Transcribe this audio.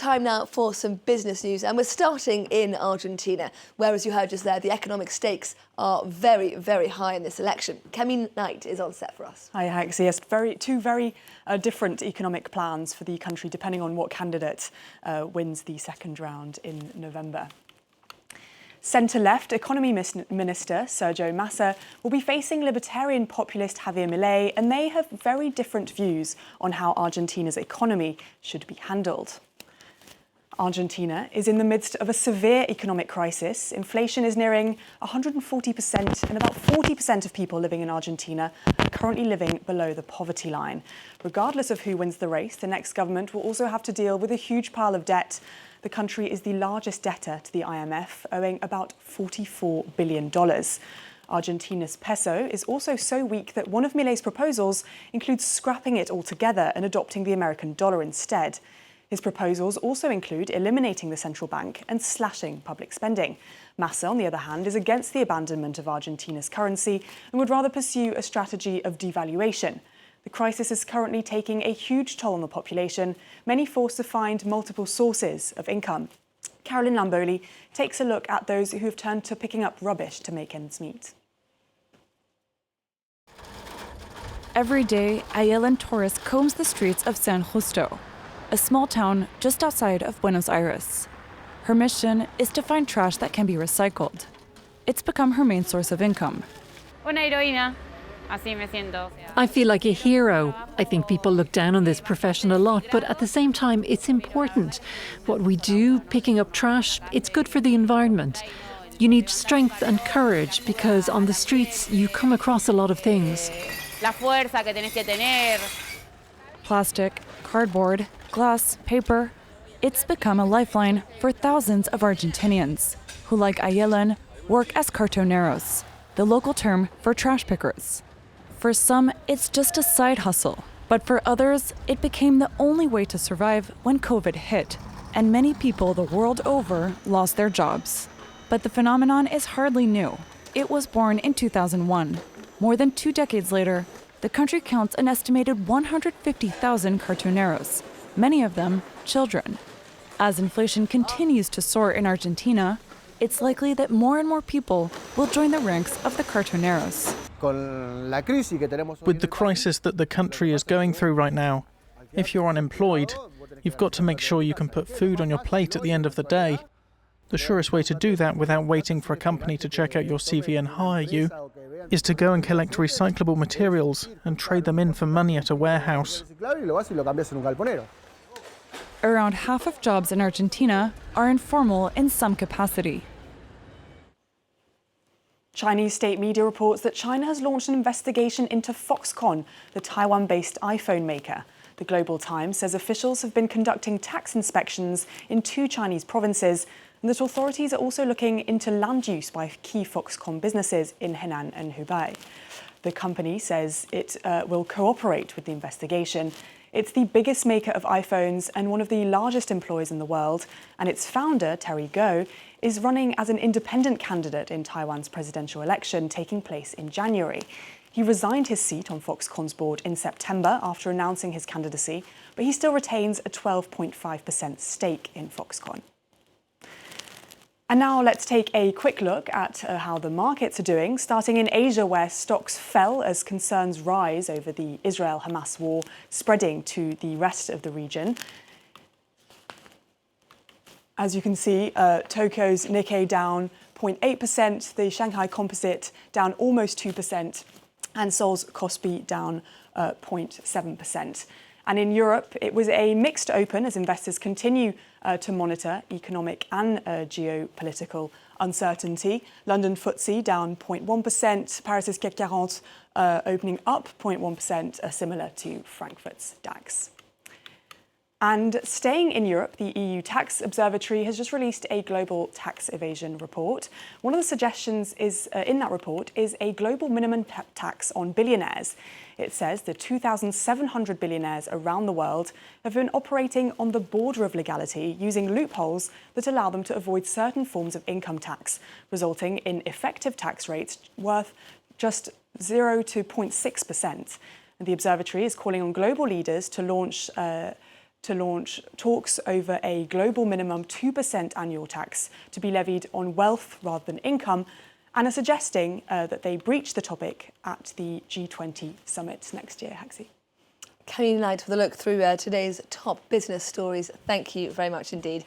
time now for some business news, and we're starting in Argentina, where, as you heard just there, the economic stakes are very, very high in this election. Kemi Knight is on set for us. Hi, Hex. Yes, two very different economic plans for the country, depending on what candidate wins the second round in November. Centre-left Economy Minister Sergio Massa will be facing libertarian populist Javier Milei, and they have very different views on how Argentina's economy should be handled. Argentina is in the midst of a severe economic crisis. Inflation is nearing 140%, and about 40% of people living in Argentina are currently living below the poverty line. Regardless of who wins the race, the next government will also have to deal with a huge pile of debt. The country is the largest debtor to the IMF, owing about $44 billion. Argentina's peso is also so weak that one of Milei's proposals includes scrapping it altogether and adopting the American dollar instead. His proposals also include eliminating the central bank and slashing public spending. Massa, on the other hand, is against the abandonment of Argentina's currency and would rather pursue a strategy of devaluation. The crisis is currently taking a huge toll on the population, many forced to find multiple sources of income. Carolyn Lamboli takes a look at those who have turned to picking up rubbish to make ends meet. Every day, Ayelen Torres combs the streets of San Justo, a small town just outside of Buenos Aires. Her mission is to find trash that can be recycled. It's become her main source of income. Una heroína. I feel like a hero. I think people look down on this profession a lot, but at the same time, it's important. What we do, picking up trash, it's good for the environment. You need strength and courage because on the streets, you come across a lot of things. Plastic, cardboard, glass, paper. It's become a lifeline for thousands of Argentinians who, like Ayelen, work as cartoneros, the local term for trash pickers. For some, it's just a side hustle, but for others, it became the only way to survive when COVID hit, and many people the world over lost their jobs. But the phenomenon is hardly new. It was born in 2001. More than 2 decades later, the country counts an estimated 150,000 cartoneros, many of them children. As inflation continues to soar in Argentina, it's likely that more and more people will join the ranks of the cartoneros. With the crisis that the country is going through right now, if you're unemployed, you've got to make sure you can put food on your plate at the end of the day. The surest way to do that without waiting for a company to check out your CV and hire you is to go and collect recyclable materials and trade them in for money at a warehouse. Around half of jobs in Argentina are informal in some capacity. Chinese state media reports that China has launched an investigation into Foxconn, the Taiwan-based iPhone maker. The Global Times says officials have been conducting tax inspections in 2 Chinese provinces, and that authorities are also looking into land use by key Foxconn businesses in Henan and Hubei. The company says it will cooperate with the investigation. It's the biggest maker of iPhones and one of the largest employers in the world, and its founder, Terry Gou, is running as an independent candidate in Taiwan's presidential election taking place in January. He resigned his seat on Foxconn's board in September after announcing his candidacy, but he still retains a 12.5% stake in Foxconn. And now let's take a quick look at how the markets are doing, starting in Asia, where stocks fell as concerns rise over the Israel-Hamas war spreading to the rest of the region. As you can see, Tokyo's Nikkei down 0.8%, the Shanghai Composite down almost 2%, and Seoul's Kospi down 0.7%. And in Europe, it was a mixed open as investors continue to monitor economic and geopolitical uncertainty. London FTSE down 0.1%, Paris's CAC 40 opening up 0.1%, similar to Frankfurt's DAX. And staying in Europe, the EU Tax Observatory has just released a global tax evasion report. One of the suggestions is in that report is a global minimum tax on billionaires. It says the 2,700 billionaires around the world have been operating on the border of legality, using loopholes that allow them to avoid certain forms of income tax, resulting in effective tax rates worth just 0 to 0.6%. And the observatory is calling on global leaders to launch to launch talks over a global minimum 2% annual tax to be levied on wealth rather than income, and are suggesting that they breach the topic at the G20 summit next year. Haxi. Camille Knight with a look through today's top business stories. Thank you very much indeed.